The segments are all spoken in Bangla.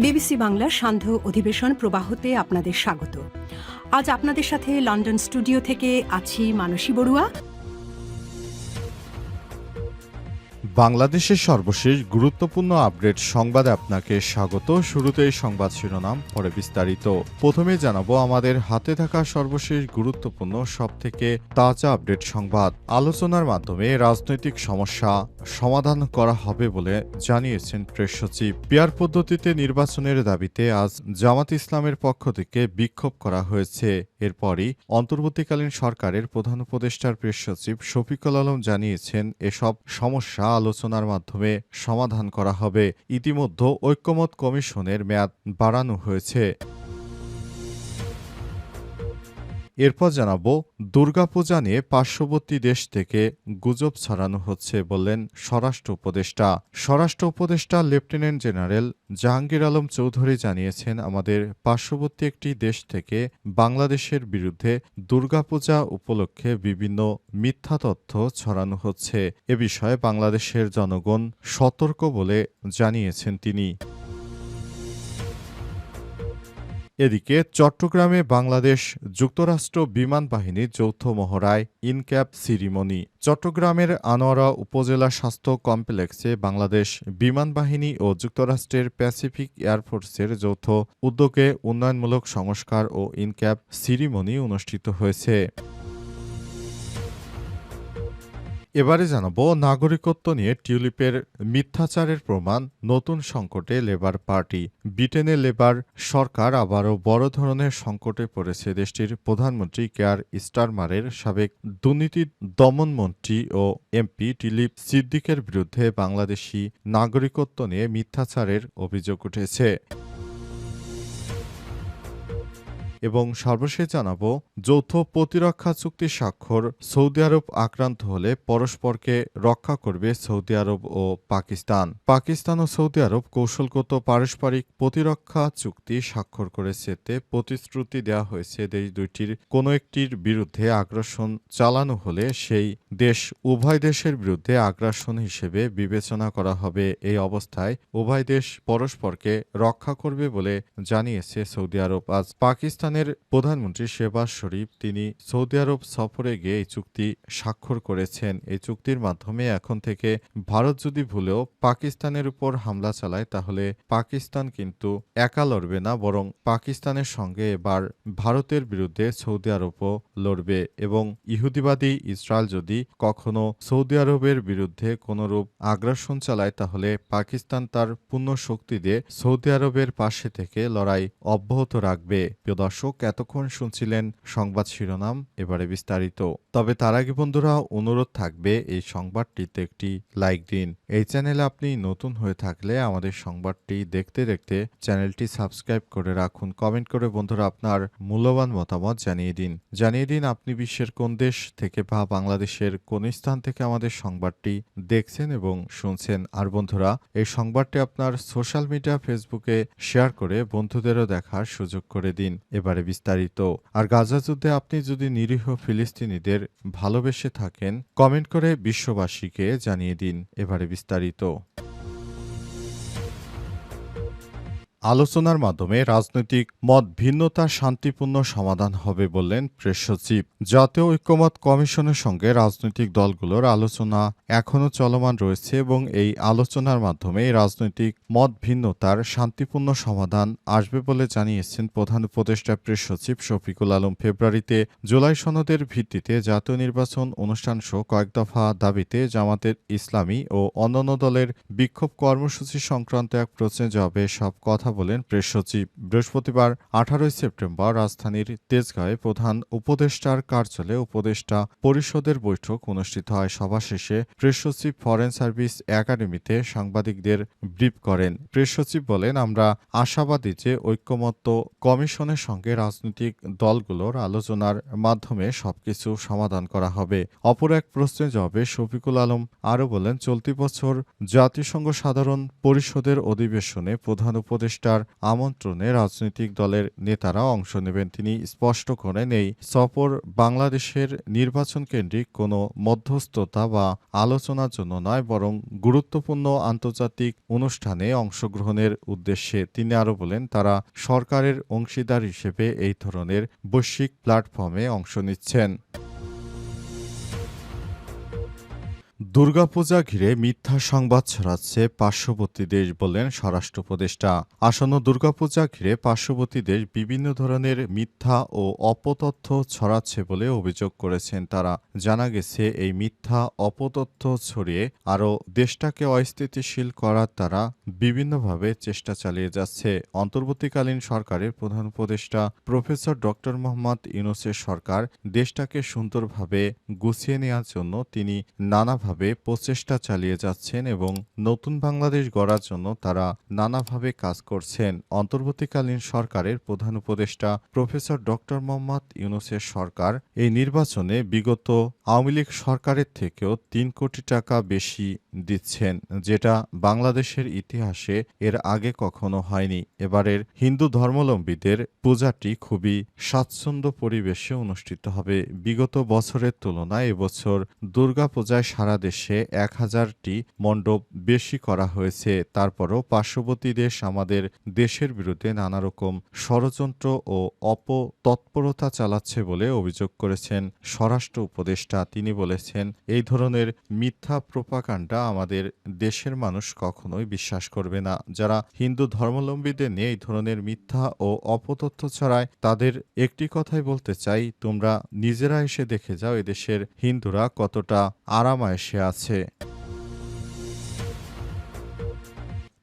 বিবিসি বাংলার সান্ধ্য অধিবেশন প্রবাহতে আপনাদের স্বাগত। আজ আপনাদের সাথে লন্ডন স্টুডিও থেকে আছি মানসী বড়ুয়া। বাংলাদেশের সর্বশেষ গুরুত্বপূর্ণ আপডেট সংবাদে আপনাকে স্বাগত। শুরুতেই সংবাদ শিরোনাম, পরে বিস্তারিত। প্রথমে জানাবো আমাদের হাতে থাকা সর্বশেষ গুরুত্বপূর্ণ সবথেকে তাজা আপডেট সংবাদ। আলোচনার মাধ্যমে রাজনৈতিক সমস্যা সমাধান করা হবে বলে জানিয়েছেন প্রেস সচিব। পিয়ার পদ্ধতিতে নির্বাচনের দাবিতে আজ জামাত ইসলামের পক্ষ থেকে বিক্ষোভ করা হয়েছে। এরপরই অন্তর্বর্তীকালীন সরকারের প্রধান উপদেষ্টার প্রেস সচিব শফিকুল আলম জানিয়েছেন এসব সমস্যা আলোচনার মাধ্যমে সমাধান করা হবে। ইতিমধ্যে ঐক্যমত কমিশনের মেয়াদ বাড়ানো হয়েছে। এরপর জানাবো দুর্গাপূজা নিয়ে পার্শ্ববর্তী দেশ থেকে গুজব ছড়ানো হচ্ছে বললেন স্বরাষ্ট্র উপদেষ্টা। স্বরাষ্ট্র উপদেষ্টা লেফটেন্যান্ট জেনারেল জাহাঙ্গীর আলম চৌধুরী জানিয়েছেন আমাদের পার্শ্ববর্তী একটি দেশ থেকে বাংলাদেশের বিরুদ্ধে দুর্গাপূজা উপলক্ষে বিভিন্ন মিথ্যা তথ্য ছড়ানো হচ্ছে। এ বিষয়ে বাংলাদেশের জনগণ সতর্ক বলে জানিয়েছেন তিনি। এদিকে চট্টগ্রামে বাংলাদেশ যুক্তরাষ্ট্র বিমান বাহিনীর যৌথ মহড়ায় ইনক্যাপ সিরিমনি। চট্টগ্রামের আনোয়ারা উপজেলা স্বাস্থ্য কমপ্লেক্সে বাংলাদেশ বিমান বাহিনী ও যুক্তরাষ্ট্রের প্যাসিফিক এয়ারফোর্সের যৌথ উদ্যোগে উন্নয়নমূলক সংস্কার ও ইনক্যাপ সিরিমনি অনুষ্ঠিত হয়েছে। এবারে জানাবো নাগরিকত্ব নিয়ে টিউলিপের মিথ্যাচারের প্রমাণ, নতুন সংকটে লেবার পার্টি। ব্রিটেনে লেবার সরকার আবারও বড় ধরনের সংকটে পড়েছে। দেশটির প্রধানমন্ত্রী কেয়ার স্টারমারের সাবেক দুর্নীতি দমনমন্ত্রী ও এমপি টিউলিপ সিদ্দিকের বিরুদ্ধে বাংলাদেশি নাগরিকত্ব নিয়ে মিথ্যাচারের অভিযোগ উঠেছে। এবং সর্বশেষ জানাবো যৌথ প্রতিরক্ষা চুক্তি স্বাক্ষর, সৌদি আরব আক্রান্ত হলে পরস্পরকে রক্ষা করবে সৌদি আরব ও পাকিস্তান। পাকিস্তান ও সৌদি আরব কৌশলগত পারস্পরিক প্রতিরক্ষা চুক্তি স্বাক্ষর করেছে। এতে প্রতিশ্রুতি দেওয়া হয়েছে দেশ দুইটির কোনো একটির বিরুদ্ধে আগ্রাসন চালানো হলে সেই দেশ উভয় দেশের বিরুদ্ধে আগ্রাসন হিসেবে বিবেচনা করা হবে। এই অবস্থায় উভয় দেশ পরস্পরকে রক্ষা করবে বলে জানিয়েছে সৌদি আরব। আজ পাকিস্তানের প্রধানমন্ত্রী শেহবাজ শরীফ তিনি সৌদি আরব সফরে গিয়ে এই চুক্তি স্বাক্ষর করেছেন। এই চুক্তির মাধ্যমে এখন থেকে ভারত যদি ভুলেও পাকিস্তানের উপর হামলা চালায় তাহলে পাকিস্তান কিন্তু একা লড়বে না, বরং পাকিস্তানের সঙ্গে এবার ভারতের বিরুদ্ধে সৌদি আরবও লড়বে। এবং ইহুদিবাদী ইসরায়েল যদি কখনো সৌদি আরবের বিরুদ্ধে কোনরূপ আগ্রাসন চালায় তাহলে পাকিস্তান তার পূর্ণ শক্তি দিয়ে সৌদি আরবের পাশে থেকে লড়াই অব্যাহত রাখবে। প্রিয় দর্শক, এতক্ষণ শুনছিলেন সংবাদ শিরোনাম, এবারে বিস্তারিত। তবে তার আগে বন্ধুরা অনুরোধ থাকবে এই সংবাদটিতে একটি লাইক দিন। এই চ্যানেলে আপনি নতুন হয়ে থাকলে আমাদের সংবাদটি দেখতে দেখতে চ্যানেলটি সাবস্ক্রাইব করে রাখুন। কমেন্ট করে বন্ধুরা আপনার মূল্যবান মতামত জানিয়ে দিন আপনি বিশ্বের কোন দেশ থেকে বা বাংলাদেশের কোন স্থান থেকে আমাদের সংবাদটি দেখছেন এবং শুনছেন। আর বন্ধুরা এই সংবাদটি আপনার সোশ্যাল মিডিয়া ফেসবুকে শেয়ার করে বন্ধুদেরও দেখার সুযোগ করে দিন। এবারে বিস্তারিত। আর গাজা যুদ্ধে আপনি যদি নিরীহ ফিলিস্তিনিদের ভালোবেসে থাকেন কমেন্ট করে বিশ্ববাসীকে জানিয়ে দিন। এবারে বিস্তারিত। আলোচনার মাধ্যমে রাজনৈতিক মত ভিন্নতার শান্তিপূর্ণ সমাধান হবে বললেন প্রেস সচিব। জাতীয় ঐক্যমত কমিশনের সঙ্গে রাজনৈতিক দলগুলোর আলোচনা এখনও চলমান রয়েছে এবং এই আলোচনার মাধ্যমে রাজনৈতিক মত ভিন্নতার শান্তিপূর্ণ সমাধান আসবে বলে জানিয়েছেন প্রধান উপদেষ্টা প্রেস সচিব শফিকুল আলম। ফেব্রুয়ারিতে জুলাই সনদের ভিত্তিতে জাতীয় নির্বাচন অনুষ্ঠান সহ কয়েক দফা দাবিতে জামাতের ইসলামী ও অন্যান্য দলের বিক্ষোভ কর্মসূচি সংক্রান্ত এক প্রশ্নের জবাবে সব কথা বলেন প্রেস সচিব। বৃহস্পতিবার 18 সেপ্টেম্বর রাজধানীর তেজগাঁয়ে প্রধান উপদেষ্টার কার্যালয়ে উপদেষ্টা পরিষদের বৈঠক অনুষ্ঠিত হয়। সভা শেষে প্রেস সচিব ফরেন সার্ভিস একাডেমিতে সাংবাদিকদের ব্রিফ করেন। প্রেস সচিব বলেন, আমরা আশাবাদী যে ঐক্যমত্য কমিশনের সঙ্গে রাজনৈতিক দলগুলোর আলোচনার মাধ্যমে সবকিছু সমাধান করা হবে। অপর এক প্রশ্নের জবাবে শফিকুল আলম আরও বলেন, চলতি বছর জাতিসংঘ সাধারণ পরিষদের অধিবেশনে প্রধান উপদেষ্টা উপদেষ্টার আমন্ত্রণে রাজনৈতিক দলের নেতারা অংশ নেবেন। তিনি স্পষ্ট করেন, এই সফর বাংলাদেশের নির্বাচন কেন্দ্রিক কোনো মধ্যস্থতা বা আলোচনার জন্য নয়, বরং গুরুত্বপূর্ণ আন্তর্জাতিক অনুষ্ঠানে অংশগ্রহণের উদ্দেশ্যে। তিনি আরও বলেন, তারা সরকারের অংশীদার হিসেবে এই ধরনের বৈশ্বিক প্ল্যাটফর্মে অংশ নিচ্ছেন। দুর্গাপূজা ঘিরে মিথ্যা সংবাদ ছড়াচ্ছে পার্শ্ববর্তী দেশ, বললেন স্বরাষ্ট্র উপদেষ্টা। আসন্ন দুর্গাপূজা ঘিরে পার্শ্ববর্তী দেশ বিভিন্ন ধরনের মিথ্যা ও অপতথ্য ছড়াচ্ছে বলে অভিযোগ করেছেন তারা। জানা গেছে, এই মিথ্যা অপতথ্য ছড়িয়ে আরও দেশটাকে অস্থিতিশীল করার তারা বিভিন্নভাবে চেষ্টা চালিয়ে যাচ্ছে। অন্তর্বর্তীকালীন সরকারের প্রধান উপদেষ্টা প্রফেসর ডক্টর মোহাম্মদ ইউনূসের সরকার দেশটাকে সুন্দরভাবে গুছিয়ে নেওয়ার জন্য তিনি নানাভাবে প্রচেষ্টা চালিয়ে যাচ্ছেন এবং নতুন বাংলাদেশ গড়ার জন্য তারা নানাভাবে কাজ করছেন। অন্তর্বর্তীকালীন সরকারের প্রধান উপদেষ্টা প্রফেসর ডক্টর মোহাম্মদ ইউনূসের সরকার এই নির্বাচনে বিগত আওয়ামী লীগ সরকারের থেকেও ৩ কোটি টাকা বেশি দিচ্ছেন, যেটা বাংলাদেশের ইতিহাসে এর আগে কখনো হয়নি। এবারের হিন্দু ধর্মাবলম্বীদের পূজাটি খুবই স্বাচ্ছন্দ্য পরিবেশে অনুষ্ঠিত হবে। বিগত বছরের তুলনায় এবছর দুর্গাপূজায় সারা দেশে ১,০০০টি মণ্ডপ বেশি করা হয়েছে। তারপরও পার্শ্ববর্তী দেশ আমাদের দেশের বিরুদ্ধে নানারকম ষড়যন্ত্র ও অপতৎপরতা চালাচ্ছে বলে অভিযোগ করেছেন স্বরাষ্ট্র উপদেষ্টা। তিনি বলেছেন, এই ধরনের মিথ্যা প্রোপাগান্ডা আমাদের দেশের মানুষ কখনোই বিশ্বাস করবে না। যারা হিন্দু ধর্মাবলম্বীদের নিয়ে এই ধরনের মিথ্যা ও অপতথ্য ছড়ায় তাদের একটি কথাই বলতে চাই, তোমরা নিজেরা এসে দেখে যাও এদেশের হিন্দুরা কতটা আরামায়েশে আছে।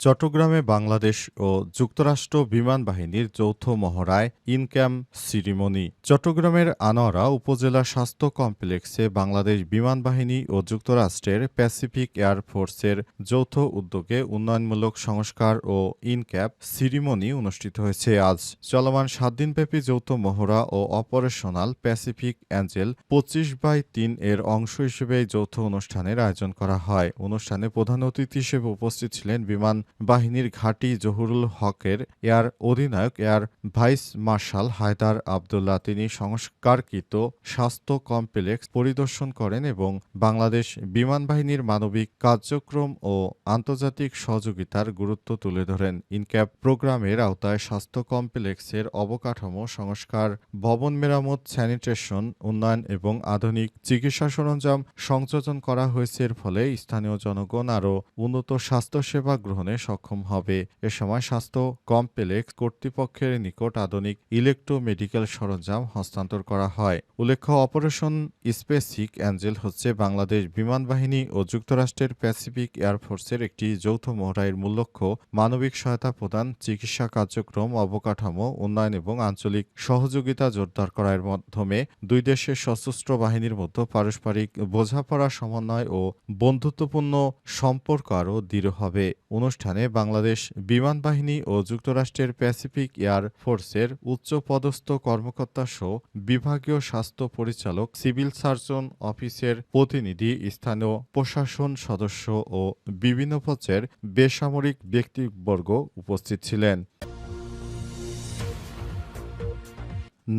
চট্টগ্রামে বাংলাদেশ ও যুক্তরাষ্ট্র বিমান বাহিনীর যৌথ মহড়ায় ইনক্যাম্প সিরিমনি। চট্টগ্রামের আনোয়ারা উপজেলা স্বাস্থ্য কমপ্লেক্সে বাংলাদেশ বিমান বাহিনী ও যুক্তরাষ্ট্রের প্যাসিফিক এয়ার ফোর্সের যৌথ উদ্যোগে উন্নয়নমূলক সংস্কার ও ইনক্যাপ সিরিমনি অনুষ্ঠিত হয়েছে। আজ চলমান ৭ দিনব্যাপী যৌথ মহড়া ও অপারেশনাল প্যাসিফিক অ্যাঞ্জেল ২৫/৩ এর অংশ হিসেবে এই যৌথ অনুষ্ঠানের আয়োজন করা হয়। অনুষ্ঠানে প্রধান অতিথি হিসেবে উপস্থিত ছিলেন বিমান বাহিনীর ঘাঁটি জহুরুল হকের এয়ার অধিনায়ক air vice marshal Haider Abdullah. তিনি সংস্কারকৃত স্বাস্থ্য কমপ্লেক্স পরিদর্শন করেন এবং বাংলাদেশ বিমান বাহিনীর মানবিক কার্যক্রম ও আন্তর্জাতিক সহযোগিতার গুরুত্ব তুলে ধরেন। ইনক্যাপ প্রোগ্রামের আওতায় স্বাস্থ্য কমপ্লেক্সের অবকাঠামো সংস্কার, ভবন মেরামত, স্যানিটেশন উন্নয়ন এবং আধুনিক চিকিৎসা সরঞ্জাম সংযোজন করা হয়েছে। এর ফলে স্থানীয় জনগণ আরও উন্নত স্বাস্থ্যসেবা গ্রহণে সক্ষম হবে। এ সময় স্বাস্থ্য কমপ্লেক্স কর্তৃপক্ষের নিকট আধুনিক ইলেকট্রো মেডিকেল সরঞ্জাম হস্তান্তর করা হয়। উল্লেখ্য, অপারেশন স্পেসিক অ্যাঞ্জেল হচ্ছে বাংলাদেশ বিমান বাহিনী ও যুক্তরাষ্ট্রের প্যাসিফিক এয়ারফোর্সের একটি যৌথ মহড়ার মূল লক্ষ্য মানবিক সহায়তা প্রদান, চিকিৎসা কার্যক্রম, অবকাঠামো উন্নয়ন এবং আঞ্চলিক সহযোগিতা জোরদার করার মাধ্যমে দুই দেশের সশস্ত্র বাহিনীর মধ্যে পারস্পরিক বোঝাপড়া, সমন্বয় ও বন্ধুত্বপূর্ণ সম্পর্ক আরও দৃঢ় হবে। অনুষ্ঠানে বাংলাদেশ বিমান বাহিনী ও যুক্তরাষ্ট্রের প্যাসিফিক এয়ার ফোর্সের উচ্চপদস্থ কর্মকর্তাসহ বিভাগীয় স্বাস্থ্য পরিচালক, সিভিল সার্জন অফিসের প্রতিনিধি, স্থানীয় প্রশাসন সদস্য ও বিভিন্ন পর্যায়ের বেসামরিক ব্যক্তিবর্গ উপস্থিত ছিলেন।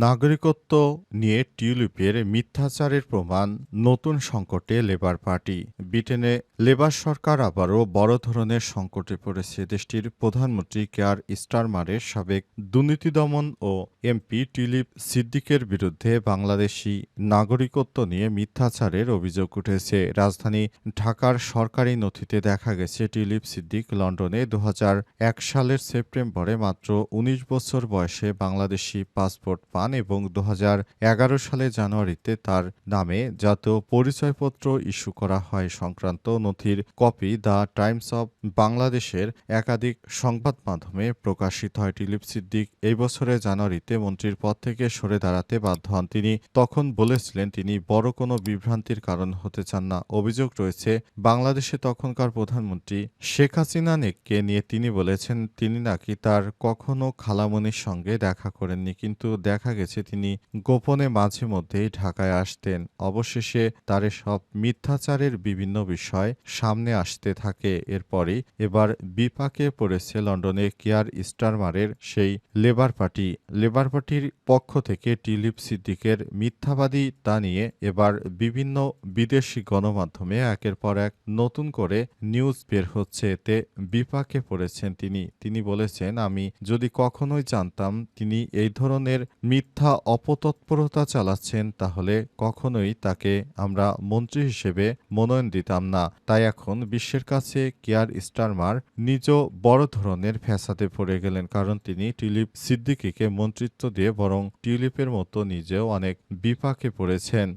নাগরিকত্ব নিয়ে টিউলিপের মিথ্যাচারের প্রমাণ, নতুন সংকটে লেবার পার্টি। ব্রিটেনে লেবার সরকার আবারও বড় ধরনের সংকটে পড়েছে। দেশটির প্রধানমন্ত্রী কেয়ার স্টারমারের সাবেক দুর্নীতি দমন ও এমপি টিউলিপ সিদ্দিকের বিরুদ্ধে বাংলাদেশি নাগরিকত্ব নিয়ে মিথ্যাচারের অভিযোগ উঠেছে। রাজধানী ঢাকার সরকারি নথিতে দেখা গেছে, টিউলিপ সিদ্দিক লন্ডনে ২০০১ সালের সেপ্টেম্বরে মাত্র ১৯ বছর বয়সে বাংলাদেশি পাসপোর্ট পান এবং ২০১১ সালের জানুয়ারিতে তার নামে জাতীয় পরিচয়পত্র ইস্যু করা হয়। সংক্রান্ত নথির কপি দ্য টাইমস অব বাংলাদেশের একাধিক সংবাদ মাধ্যমে প্রকাশিত হয়। টিউলিপ সিদ্দিক এই বছরের জানুয়ারিতে মন্ত্রীর পদ থেকে সরে দাঁড়াতে বাধ্য হন। তিনি তখন বলেছিলেন তিনি বড় কোনো বিভ্রান্তির কারণ হতে চান না। অভিযোগ রয়েছে, বাংলাদেশে তখনকার প্রধানমন্ত্রী শেখ হাসিনাকে নিয়ে তিনি বলেছেন তিনি নাকি তার কখনো খালামণির সঙ্গে দেখা করেননি, কিন্তু দেখা দেখা গেছে তিনি গোপনে মাঝে মধ্যেই ঢাকায় আসতেন। অবশেষে তার সব মিথ্যাচারের বিভিন্ন বিষয় সামনে আসতে থাকে। এরপরই এবার বিপাকে পড়েছে লন্ডনে কিয়ার স্টারমারের সেই লেবার পার্টি। লেবার পার্টির পক্ষ থেকে টিউলিপ সিদ্দিকের মিথ্যাবাদিতা নিয়ে এবার বিভিন্ন বিদেশি গণমাধ্যমে একের পর এক নতুন করে নিউজ বের হচ্ছে। এতে বিপাকে পড়েছেন তিনি। তিনি বলেছেন, আমি যদি কখনোই জানতাম তিনি এই ধরনের মিথ্যা অপতৎপরতা চালাচ্ছেন তাহলে কখনোই তাকে আমরা মন্ত্রী হিসেবে মনোনয়ন দিতাম না। তাই এখন বিশ্বের কাছে কিয়ার স্টারমার নিজেও বড় ধরনের ফ্যাসাদে পড়ে গেলেন, কারণ তিনি টিউলিপ সিদ্দিকীকে মন্ত্রিত্ব দিয়ে বরং টিউলিপের মতো নিজেও অনেক বিপাকে পড়েছেন।